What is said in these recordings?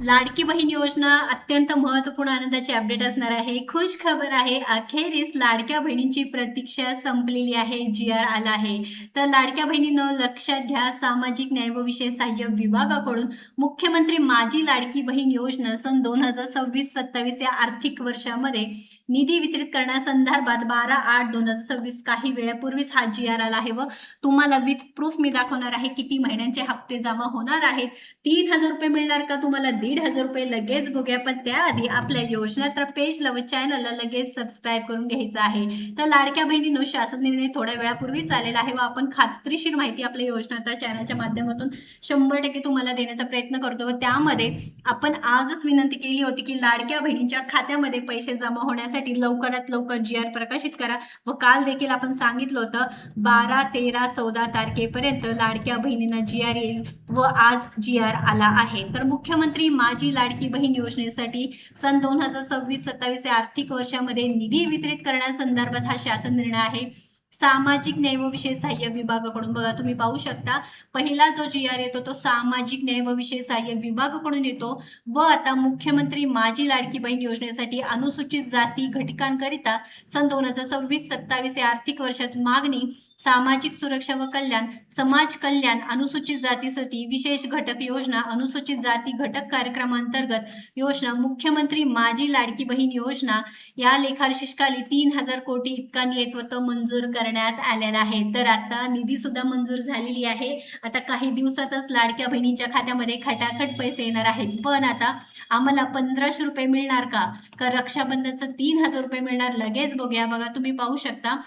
लाडकी बहीण योजना अत्यंत महत्त्वपूर्ण आनंदाची अपडेट असणार आहे. खुश खबर आहे. अखेरीस लाडक्या बहिणींची प्रतीक्षा संपलेली आहे. जी-आर आला आहे. तर लाडक्या बहिणींनो लक्षात घ्या, सामाजिक न्याय व विशेष सहाय्य विभागाकडून मुख्यमंत्री माझी लाडकी बहीण योजना सन 2026-27 या आर्थिक वर्षामध्ये निधी वितरित करण्यासंदर्भात 12/8/2026 काही वेळापूर्वीच हा जी-आर आला आहे व तुम्हाला विथ प्रूफ मी दाखवणार आहे किती महिन्यांचे हप्ते जमा होणार आहेत. 3,000 रुपये मिळणार का तुम्हाला 1,500 रुपये लगेच बघूया. पण त्याआधी आपल्या योजना तर पेजला व चॅनलला लगेच सबस्क्राईब करून घ्यायचं आहे. तर लाडक्या बहिणींनो शासन निर्णय थोड्या वेळापूर्वीच आलेला आहे व आपण खात्रीशीर माहिती आपल्या योजना तर चॅनलच्या माध्यमातून 100% तुम्हाला देण्याचा प्रयत्न करतो. व त्यामध्ये आपण आजच विनंती केली होती की लाडक्या बहिणींच्या खात्यामध्ये पैसे जमा होण्यासाठी लवकरात लवकर जी-आर प्रकाशित करा व काल देखील आपण सांगितलं होतं 12, 13, 14 तारखेपर्यंत लाडक्या बहिणींना जी-आर येईल व आज जी-आर आला आहे. तर मुख्यमंत्री माझी लाडकी बहीण योजनेसाठी सन 2026-27 या आर्थिक वर्षामध्ये निधी वितरित करण्यासंदर्भात हा शासन निर्णय आहे. सामाजिक न्याय व विशेष सहाय्य विभागाकडून बघा तुम्ही पाहू शकता पहिला जो जी-आर येतो तो सामाजिक न्याय व विशेष सहाय्य विभागाकडून येतो व आता मुख्यमंत्री माझी लाडकी बहीण योजनेसाठी अनुसूचित जाती घटकांकरिता सन 2026-27 या आर्थिक वर्षात मागणी सामाजिक सुरक्षा व कल्याण, समाज कल्याण, अनुसूचित जातीसाठी विशेष घटक योजना, अनुसूचित जाती घटक कार्यक्रमांतर्गत योजना, मुख्यमंत्री माझी लाडकी बहीण योजना या लेखाशीर्षकाली 3,000 कोटी इतका नियतत्व मंजूर करण्यात आलेला आहे. तर आता निधी सुद्धा मंजूर झालेली आहे. आता काही दिवसातच लाडक्या बहिणींच्या खात्यामध्ये खटाखट पैसे येणार आहेत. पण आता आम्हाला 1,500 रुपये मिळणार का रक्षाबंधनचं 3,000 रुपये मिळणार लगेच बघूया. बघा तुम्ही पाहू शकता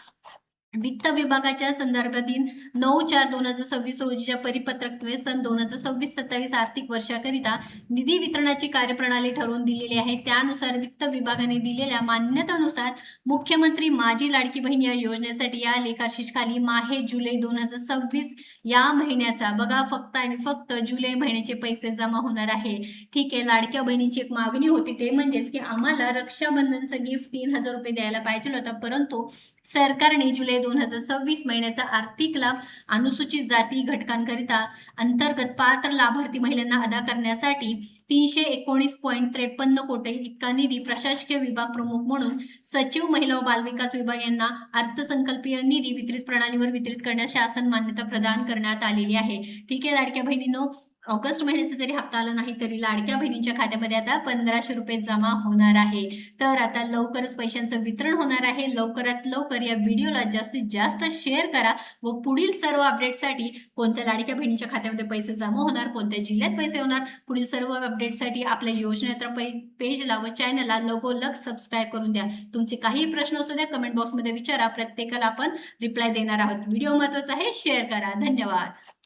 वित्त विभागाच्या संदर्भातील 9/4/2026 रोजीच्या परिपत्रकामुळे सन 2026-27 आर्थिक वर्षाकरिता निधी वितरणाची कार्यप्रणाली ठरवून दिलेली आहे. त्यानुसार वित्त विभागाने दिलेल्या मान्यतेनुसार मुख्यमंत्री माझी लाडकी बहीण या योजनेसाठी या लेखाशीर्षकाली माहे जुलै 2026 या महिन्याचा बघा फक्त आणि फक्त जुलै महिन्याचे पैसे जमा होणार आहे. ठीक आहे, लाडक्या बहिणीची एक मागणी होती ते म्हणजेच की आम्हाला रक्षाबंधनचं गिफ्ट 3,000 रुपये द्यायला पाहिजे होता, परंतु सरकारने जुलै 2026 महिन्याचा आर्थिक लाभ अनुसूचित जाती घटकांकरिता अंतर्गत पात्र लाभार्थी महिलांना अदा करण्यासाठी 319.53 कोटी इतका निधी प्रशासकीय विभाग प्रमुख म्हणून सचिव महिला व बालविकास विभाग यांना अर्थसंकल्पीय निधी वितरित प्रणालीवर वितरित करण्यास शासन मान्यता प्रदान करण्यात आलेली आहे. ठीक आहे लाडक्या बहिणींनो, ऑगस्ट महिन्याचा जरी हप्ता आला नाही तरी लाडक्या बहिणींच्या खात्यामध्ये आता 1,500 रुपये जमा होणार आहे. तर आता लवकरच पैशांचं वितरण होणार आहे. लवकरात लवकर या व्हिडिओला जास्तीत जास्त शेअर करा व पुढील सर्व अपडेटसाठी कोणत्या लाडक्या बहिणीच्या खात्यामध्ये पैसे जमा होणार, कोणत्या जिल्ह्यात पैसे होणार, पुढील सर्व अपडेटसाठी आपल्या योजनेत्र पेजला व चॅनलला लगोलग सबस्क्राईब करून द्या. तुमचे काही प्रश्न असू द्या कमेंट बॉक्समध्ये विचारा, प्रत्येकाला आपण रिप्लाय देणार आहोत. व्हिडिओ महत्त्वाचा आहे, शेअर करा. धन्यवाद.